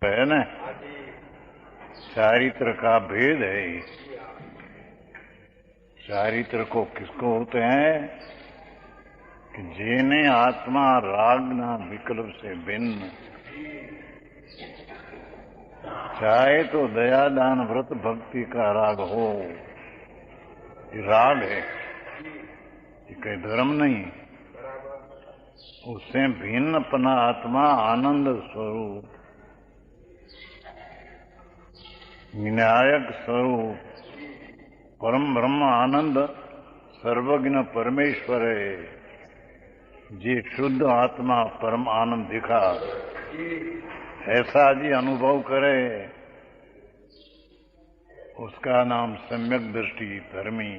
है ना, चारित्र का भेद है। चारित्र को किसको होते हैं कि जेने आत्मा रागना विकल्प से भिन्न, चाहे तो दया दान व्रत भक्ति का राग हो, ये राग है, ये कोई धर्म नहीं। उससे भिन्न अपना आत्मा आनंद स्वरूप, विनायक स्वरूप, परम ब्रह्म आनंद सर्वज्ञ परमेश्वर है। जी शुद्ध आत्मा परम आनंद दिखा, ऐसा जी अनुभव करे, उसका नाम सम्यक दृष्टि धर्मी,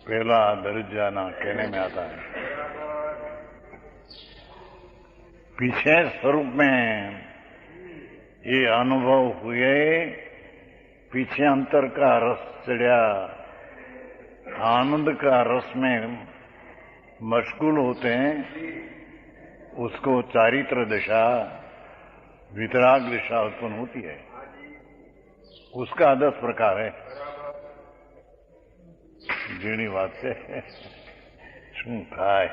पहला दर्जा ना कहने में आता है। पीछे स्वरूप में ये अनुभव हुए, पीछे अंतर का रस चढ़ा, आनंद का रस में मशगूल होते हैं, उसको चारित्र दशा वितराग दशा उत्पन्न होती है। उसका 10 प्रकार है। जीणी बात से શું થાય?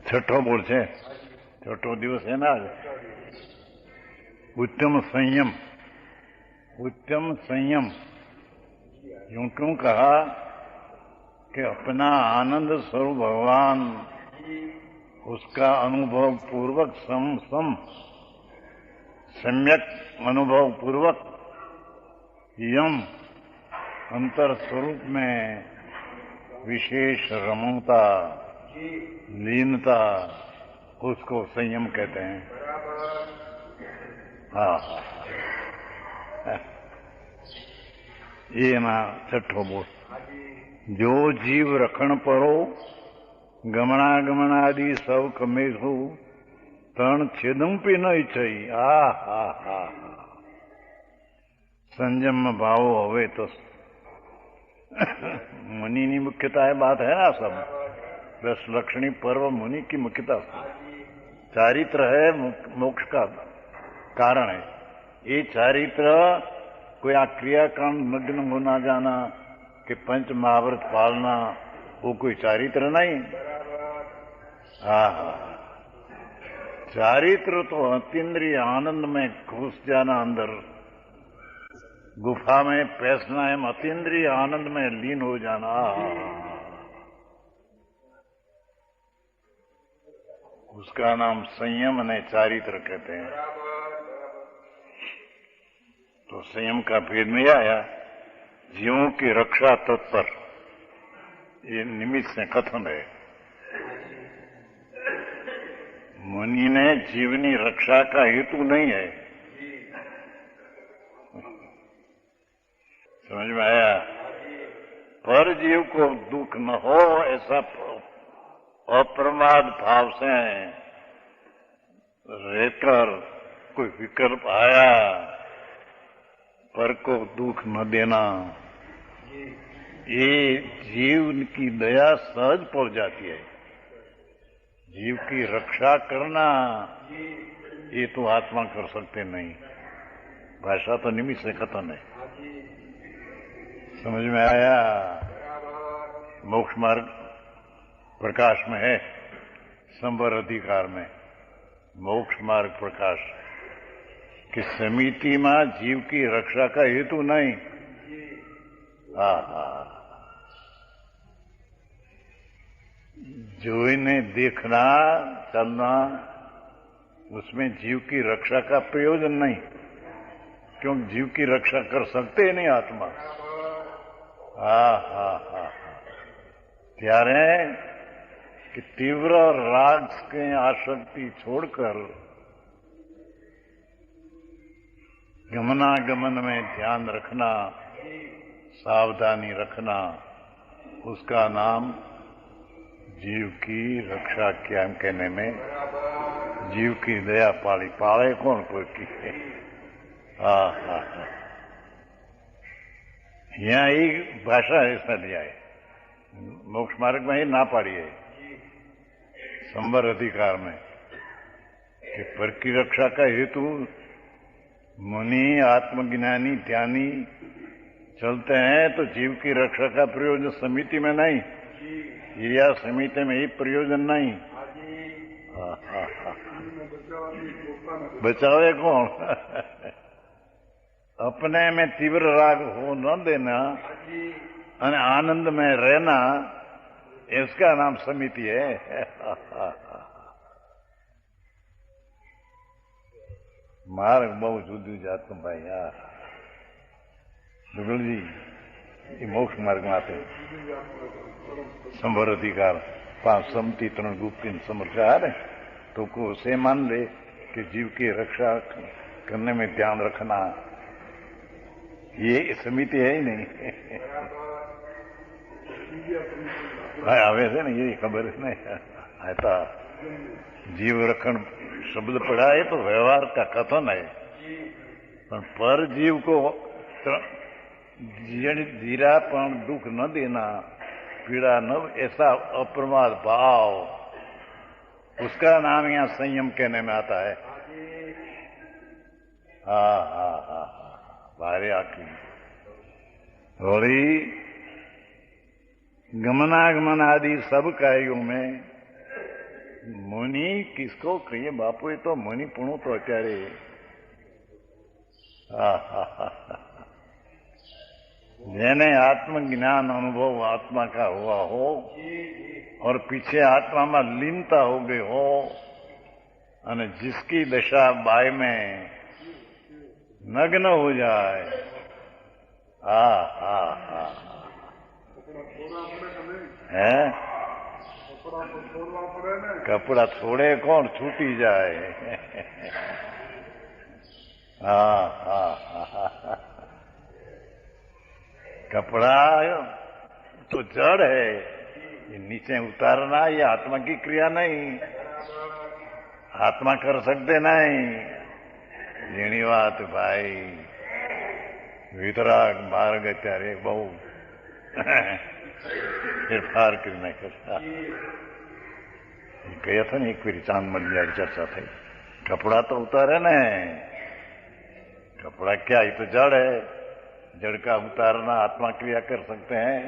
छठो बोल છે, छठो दिवस है ना आज। उत्तम संयम, उत्तम संयम यूं क्यों कहा कि अपना आनंद स्वरूप भगवान, उसका अनुभव पूर्वक सम्यक अनुभव पूर्वक यम अंतर स्वरूप में विशेष रमणता लीनता, उसको संयम कहते हैं। हाँ, ये ना छठो बोल। जो जीव रखण परो गमनागमन आदि सब कमेघु तण छेदम पी न इच्छई। हा संयम में भाव होवे तो मुनि की मुख्यता है, बात है ना। सब 10 लक्षणी पर्व मुनि की मुख्यता, चारित्र है मोक्ष का कारण है। ये चारित्र कोई आ क्रियाकांड मग्न होना जाना कि पंच महाव्रत पालना, वो कोई चारित्र नहीं। हाँ, चारित्र तो अतीन्द्रिय आनंद में घुस जाना, अंदर गुफा में पैसना है, अतीन्द्रिय आनंद में लीन हो जाना, उसका नाम संयम ने चारित्र कहते हैं। तो संयम का भेद में आया, जीवों की रक्षा तत्पर, ये निमित्त से कथन है। मुनि ने जीवनी रक्षा का हेतु नहीं है, समझ में आया। पर जीव को दुख न हो ऐसा अप्रमाद भाव से रहकर कोई विकल्प आया, पर को दुख न देना, ये जीव की दया सहज पड़ जाती है। जीव की रक्षा करना ये तो आत्मा कर सकते नहीं, भाषा तो निमित्त से कथन है। समझ में आया। मोक्ष मार्ग प्रकाश में है, संवर अधिकार में मोक्ष मार्ग प्रकाश कि समिति में जीव की रक्षा का हेतु नहीं। जो इन्हें देखना चलना, उसमें जीव की रक्षा का प्रयोजन नहीं, क्योंकि जीव की रक्षा कर सकते नहीं आत्मा। त्यारे कि तीव्र राग की आसक्ति छोड़कर गमनागमन में ध्यान रखना, सावधानी रखना, उसका नाम जीव की रक्षा क्या कहने में, जीव की दया पाली। पाले कौन कोई की? यहाँ एक भाषा ऐसा दिया है, मोक्ष मार्ग में ही ना पाड़ी है, संवर अधिकार में कि पर की रक्षा का हेतु मुनि आत्मज्ञानी ध्यानी चलते हैं तो जीव की रक्षा का प्रयोजन समिति में नहीं, या समिति में ही प्रयोजन नहीं। बचावे कौन? अपने में तीव्र राग हो न देना और आनंद में रहना, इसका नाम समिति है। मार्ग बहुत जुदी जातुं भाई यार दुगल जी ये मोक्ष मार्ग में आते संभर अधिकार 5 समति 3 गुप्त समर्चार तो को उसे मान ले कि जीव की रक्षा करने में ध्यान रखना, ये समिति है ही नहीं। आवे से ना ये खबर नहीं आता जीव रखण शब्द पड़ा है तो व्यवहार का कथन है, पर जीव को जीरापन दुख न देना, पीड़ा न, ऐसा अप्रमाद भाव, उसका नाम यहाँ संयम कहने में आता है। हाँ भारे आखिरी होली गमनागमन आदि सब कार्यों में मुनि किसको कहिए बापू, ये तो मुनि पुणु तो अत्यारे જેને आत्मज्ञान अनुभव आत्मा का हुआ हो और पीछे आत्मा में लीनता हो गई हो, और जिसकी दशा बाय में नग्न हो जाए, है कपड़ा छोड़े कौन, छूटी जाए। कपड़ा तो जड़ है, ये नीचे उतारना ये आत्मा की क्रिया नहीं, आत्मा कर सकते नहीं। जीणी बात भाई, वितराग मार्ग अत्यारे बहु फेरफार कर नाख्या। ગયા था ने एक फेरी चांद मंदिर चर्चा थी, कपड़ा तो उतारे न, कपड़ा क्या, ये तो जड़ है, जड़ का उतारना आत्मा क्रिया कर सकते हैं,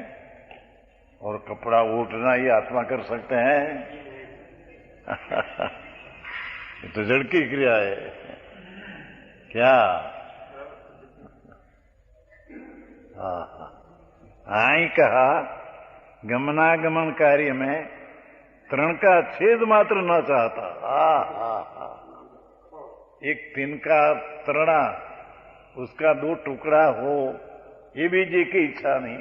और कपड़ा उठना ये आत्मा कर सकते हैं। ये तो जड़ की क्रिया है क्या? आई कहा गमनागमन कार्य में तृण का छेद मात्र न चाहता। एक तिनका तृणा, उसका 2 टुकड़ा हो, ये भी जी की इच्छा नहीं।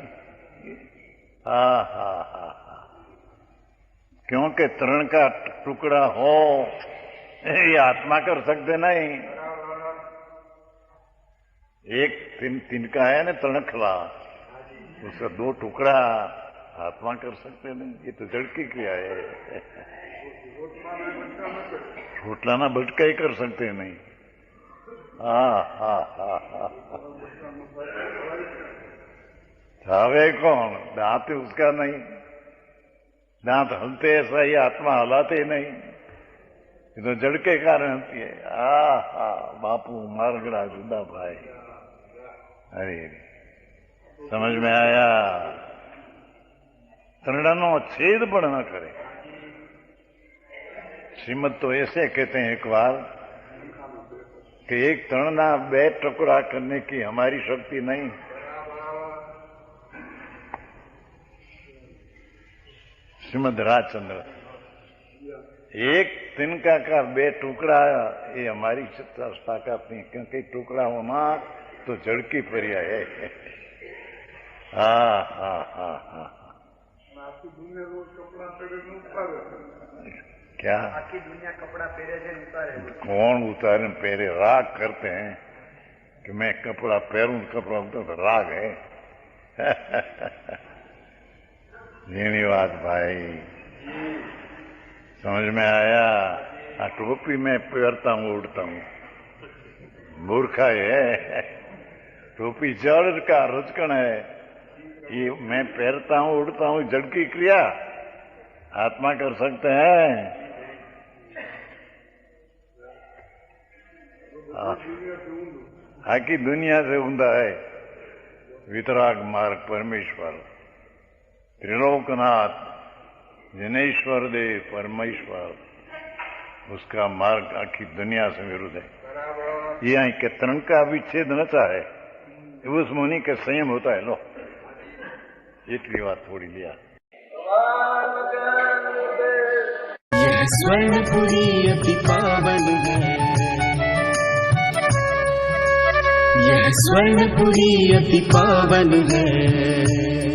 क्योंकि तृण का टुकड़ा हो ये आत्मा कर सकते नहीं। एक तिनका है ना तृणखला, उसका 2 टुकड़ा आत्मा कर सकते नहीं, ये तो जड़ की क्रिया है। छोटलाना भटका ही कर सकते नहीं। छावे कौन, दांत उसका नहीं, दांत हलते ऐसा ही आत्मा हलाते नहीं, ये तो जड़ के कारण होती है। बापू मारगड़ा जुदा भाई, अरे समझ में आया? तृणनो छेद पण न करे। श्रीमद तो ऐसे कहते हैं एक बार कि एक तृणना 2 टुकड़ा करने की हमारी शक्ति नहीं। श्रीमद राजचंद्र, एक तिनका का 2 टुकड़ा ये हमारी ताकत नहीं, क्योंकि टुकड़ा होना तो जड़ की पर्याय है। आखी दुनिया रोज कपड़ा पहरे न उतारे, क्या आखी दुनिया कपड़ा पहरे से उतारे, कौन उतारे पहरे? राग करते हैं कि मैं कपड़ा पहरूं, कपड़ा उतारूं, तो राग है। जीणी बात भाई, समझ में आया? टोपी मैं पहनता हूं, उड़ता हूं, मूर्खा है। टोपी जड़ का रचकन है, ये मैं पहनता हूं उड़ता हूं, जड़ की क्रिया आत्मा कर सकते हैं। आखी दुनिया से ऊंधा है वितराग मार्ग परमेश्वर त्रिलोकनाथ जिनेश्वर देव परमेश्वर उसका मार्ग आखी दुनिया से विरुद्ध है। ये आई के तरण का विच्छेद न चाहे उस मुनि के संयम होता है। लो इतनी बात थोड़ी लिया। यह स्वर्णपुरी अति पावन है, यह स्वर्णपुरी अति पावन है।